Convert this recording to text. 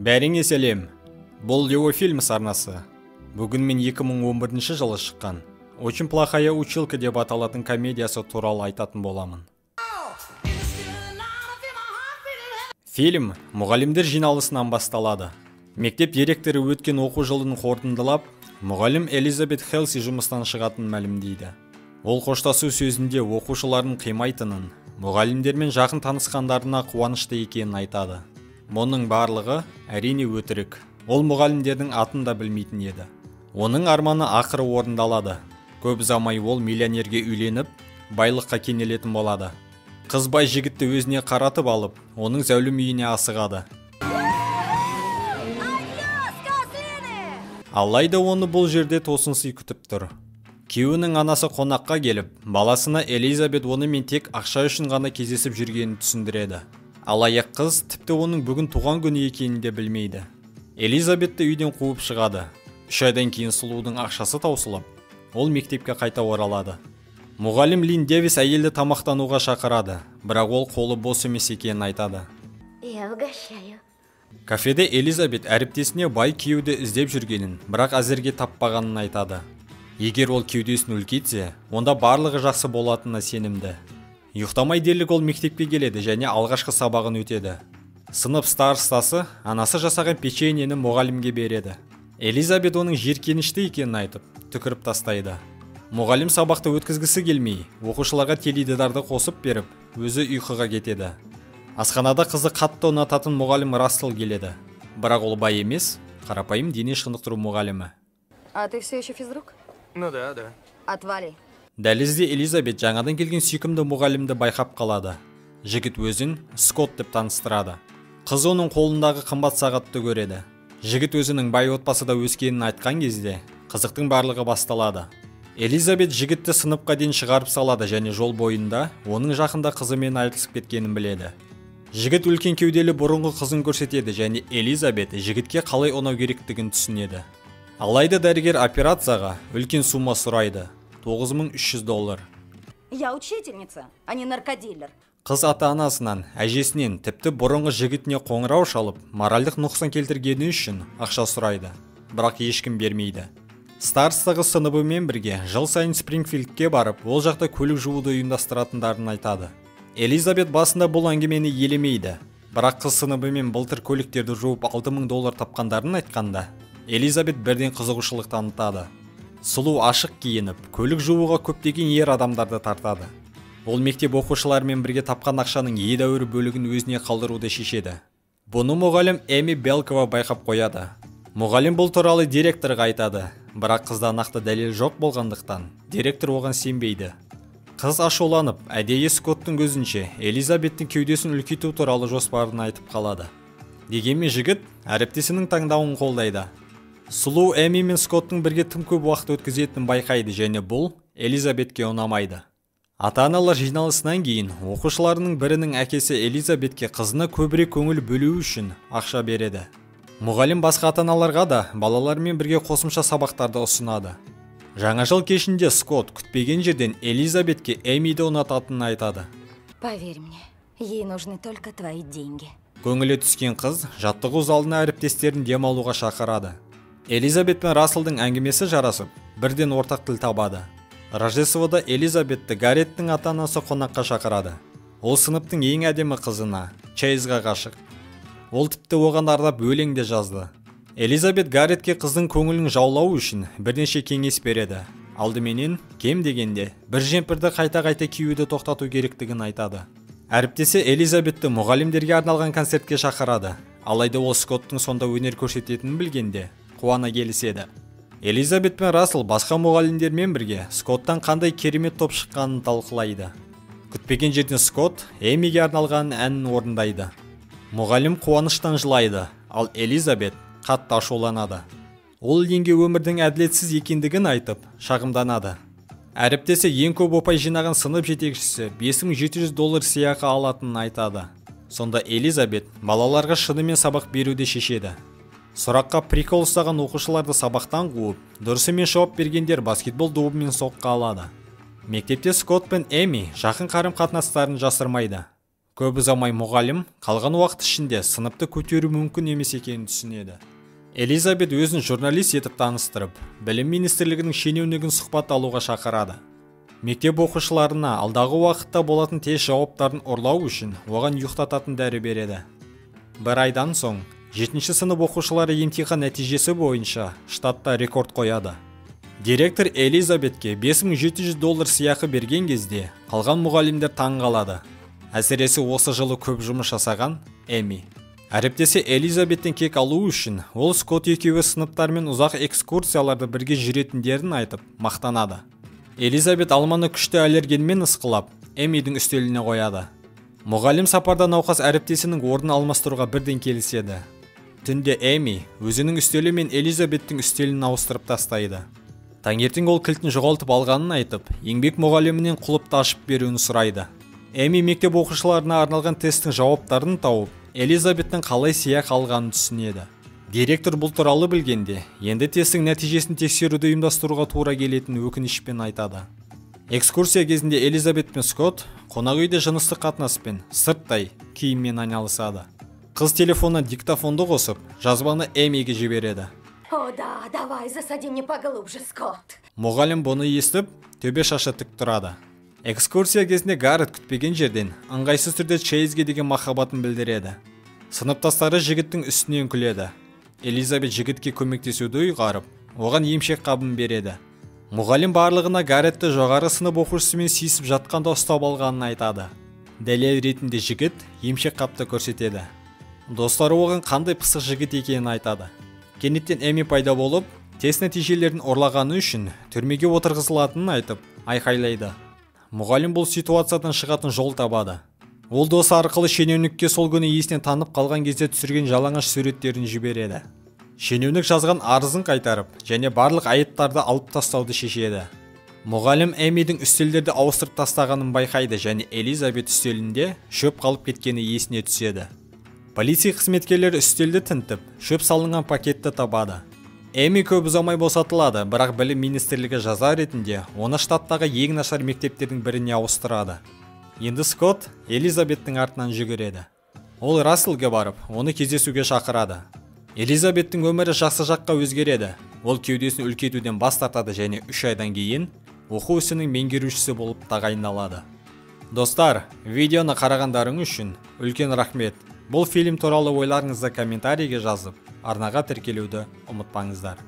Бәріңе сәлем. Бұл Лео фильм арнасы. Бүгін мен 2011 жылы шыққан «Очень плохая училка» деп аталатын комедиясы туралы айтатын боламын. Фильм мұғалімдер жиналысынан басталады. Мектеп директоры өткен оқу жылын қорытындылап, мұғалім Элизабет Хелси жұмыстан шығатын мәлімдейді. Ол қоштасу сөзінде оқушыларын қимайтынын, мұғалімдермен жақын танысқандарына қуанышты екенін айтады. Мұның барлығы әрине өтірік. Ол мұғалімдердің атын да білмейтін еді. Оның арманы ақыры орындалады. Көп ұзамай ол миллионерге үйленіп, байлыққа кенелетін болады. Қыз бай жігітті өзіне қаратып алып, оның зәулім үйіне асығады. Алайда оны бұл жерде тосынсый күтіп тұр. Күйеуінің анасы қонаққа келіп, баласына Элизабет онымен тек ақша үшін ғана кездесіп жүргенін түсіндіреді. Алаяқ қыз тіпті оның бүгін туған күні екенін де білмейді. Элизабетті үйден қуып шығады. 3 айдан кейін сұлудың ақшасы таусылып, ол мектепке қайта оралады. Мұғалім Лин Дэвис әйелді тамақтануға шақырады, бірақ ол қолы бос емес екенін айтады. Кафеде Элизабет әріптесіне бай күйеуді іздеп жүргенін, бірақ әзірге таппағанын айтады. Егер ол кеудесін үлкейтсе, онда барлығы жақсы болатынына сенімді. Ұйықтамай дерлік ол мектепке келеді және алғашқы сабағын өтеді. Сынып старостасы анасы жасаған печеньені мұғалімге береді. Элизабет оның жиіркенішті екенін айтып, түкіріп тастайды. Мұғалім сабақты өткізгісі келмей, оқушыларға теледидарды қосып беріп, өзі ұйқыға кетеді. Асханада қызы қатты ұнататын мұғалім Рассел келеді. Бірақ ол бай емес, қарапайым дене шынықтыру мұғалімі. А ты все еще физрук? Ну да. Отвали. Дәлізде Элизабет жаңадан келген сүйкімді мұғалімді байқап қалады. Жігіт өзін Скотт деп таныстырады. Қыз оның қолындағы қымбат сағатты көреді. Жігіт өзінің бай отбасыда өскенін айтқан кезде қызықтың барлығы басталады. Элизабет жігітті сыныпқа дейін шығарып салады және жол бойында оның жақында қызымен айырылысып кеткенін біледі. Жігіт үлкен кеуделі бұрынғы қызын көрсетеді және Элизабет жігітке қалай ұнау керектігін түсінеді. Алайда дәрігер операцияға үлкен сумма сұрайды. $9300. Я учительница, а не наркодилер. Қыз ата-анасынан, әжесінен, тіпті бұрынғы жігітіне қоңырау шалып, моральдық нұқсан келтіргені үшін ақша сұрайды. Бірақ ешкім бермейді. Старстығы сыныбымен бірге жыл сайын Спрингфилдке барып, ол жақта көлік жууды ұйымдастыратындарын айтады. Элизабет басында бұл әңгімені елемейді. Бірақ қыз сыныбымен былтыр көліктерді жуып $6000 тапқандарын айтқанда, Элизабет бірден қызығушылық танытады. Сұлу ашық киініп, көлік жууға көптеген ер адамдарды тартады. Ол мектеп оқушыларымен бірге тапқан ақшаның едәуір бөлігін өзіне қалдыруды шешеді. Бұны мұғалім Эми Белкова байқап қояды. Мұғалім бұл туралы директорға айтады, бірақ қызда нақты дәлел жоқ болғандықтан, директор оған сенбейді. Қыз ашуланып, әдейі Скоттың көзінше Элизабеттің кеудесін үлкейту туралы жоспарын айтып қалады. Дегенмен жігіт әріптесінің таңдауын қолдайды. Сұлу Эми мен Скоттың бірге тым көп уақыт өткізетінін байқайды және бұл Элизабетке ұнамайды. Ата-аналар жиналысынан кейін оқушыларының бірінің әкесі Элизабетке қызына көбірек көңіл бөлу үшін ақша береді. Мұғалім басқа ата-аналарға да балалармен бірге қосымша сабақтарды ұсынады. Жаңа жыл кешінде Скотт күтпеген жерден Элизабетке Эмиді ұнататынын айтады. Поверь мне, ей нужны только твои деньги. Көңілі түскен қыз жаттығу залына әріптестерін демалуға шақырады. Элизабет пен Расселдың әңгімесі жарасып, бірден ортақ тіл табады. Рождествода Элизабетті Гарреттің ата-анасы қонаққа шақырады. Ол сыныптың ең әдемі қызына, Чейзға ғашық. Ол тіпті оған арнап өлең де жазды. Элизабет Гарретке қыздың көңілін жаулау үшін бірнеше кеңес береді. Алдыменен, кем дегенде, бір жемпірді қайта-қайта киюді тоқтату керектігін айтады. Әріптесі Элизабетті мұғалімдерге арналған концертке шақырады. Алайда ол Скоттың сонда өнер көрсететінін білгенде қуана келіседі. Элизабет пен Рассел басқа мұғалімдермен бірге Скоттан қандай керемет топ шыққанын талқылайды. Күтпеген жерден Скотт Эмиге арналған әнін орындайды. Мұғалім қуаныштан жылайды, ал Элизабет қатты ашуланады. Ол Линге өмірдің әділетсіз екендігін айтып, шағымданады. Әріптесі ең көп ұпай жинаған сынып жетекшісі $5700 сыйақы алатынын айтады. Сонда Элизабет балаларға шынымен сабақ беруді шешеді. Сұраққа прикол ұстаған оқушыларды сабақтан қуып, дұрысымен жауап бергендер баскетбол добымен соққы алады. Мектепте Скотт пен Эми жақын қарым қатынастарын жасырмайды. Көп ұзамай мұғалім қалған уақыт ішінде сыныпты көтеру мүмкін емес екенін түсінеді. Элизабет өзін журналист етіп таныстырып, білім министрлігінің шенеунігін сұхбат алуға шақырады. Мектеп оқушыларына алдағы уақытта болатын тест жауаптарын ұрлау үшін оған ұйықтататын дәрі береді. Бір айдан соң 7-ші сынып оқушылары емтихан нәтижесі бойынша штатта рекорд қояды. Директор Элизабетке $5700 сыйақы берген кезде қалған мұғалімдер таң қалады. Әсіресе осы жылы көп жұмыс жасаған Эми. Әріптесі Элизабеттен кек алу үшін ол Скотт екеуі сыныптармен ұзақ экскурсияларды бірге жүретіндерін айтып мақтанады. Элизабет алманы күшті аллергенмен ысқылап Эмидің үстеліне қояды. Мұғалім сапарда науқас әріптесінің орнын алмастыруға бірден келіседі. Түнде Эми өзінің үстелі мен Элизабеттің үстелін ауыстырып тастайды. Таңертең ол кілтін жоғалтып алғанын айтып, еңбек мұғалімінен құлыпты ашып беруін сұрайды. Эми мектеп оқушыларына арналған тесттің жауаптарын тауып, Элизабеттің қалай сыйақы алғанын түсінеді. Директор бұл туралы білгенде, енді тесттің нәтижесін тексеруді ұйымдастыруға тура келетінін өкінішпен айтады. Экскурсия кезінде Элизабет пен Скотт қонақ үйде жыныстық қатынаспен сырттай киіммен айналысады. Қыз телефонына диктофонды қосып, жазбаны Эмиге жібереді. О да, давай, засади мне поглубже, Скотт. Мұғалім бұны естіп, төбе шашы тік тұрады. Экскурсия кезінде Гаррет күтпеген жерден ыңғайсыз түрде Чейзге деген махаббатын білдіреді. Сыныптастары жігіттің үстінен күледі. Элизабет жігітке көмектесуді ұйғарып, оған емшек қабын береді. Мұғалім барлығына Гарретті жоғары сынып оқушысымен сүйісіп жатқанда ұстап алғанын айтады. Дәлел ретінде жігіт емшек қапты көрсетеді. Достары оған қандай пысық жігіт екенін айтады. Кенеттен Эми пайда болып, тест нәтижелерін ұрлағаны үшін түрмеге отырғызылатынын айтып, айқайлайды. Мұғалім бұл ситуациядан шығатын жол табады. Ол досы арқылы шенеунікке сол күні есінен танып қалған кезде түсірген жалаңаш суреттерін жібереді. Шенеунік жазған арызын қайтарып, және барлық айыптарды алып тастауды шешеді. Мұғалім Эмидің үстелдерді ауыстырып тастағанын байқайды және Элизабет үстелінде шөп қалып кеткені есіне түседі. Полиция қызметкерлері үстелді тінтіп, шөп салынған пакетті табады. Эми көп ұзамай босатылады, бірақ білім министрлігі жаза ретінде оны штаттағы ең нашар мектептердің біріне ауыстырады. Енді Скотт Элизабеттің артынан жүгіреді. Ол Расселге барып, оны кездесуге шақырады. Элизабеттің өмірі жақсы жаққа өзгереді. Ол кеудесін үлкейтуден бас тартады және 3 айдан кейін оқу ісінің меңгерушісі болып тағайындалады. Достар, видеоны қарағандарың үшін үлкен рахмет. Бұл фильм туралы ойларыңызды комментарийге жазып, арнаға тіркелуді ұмытпаңыздар.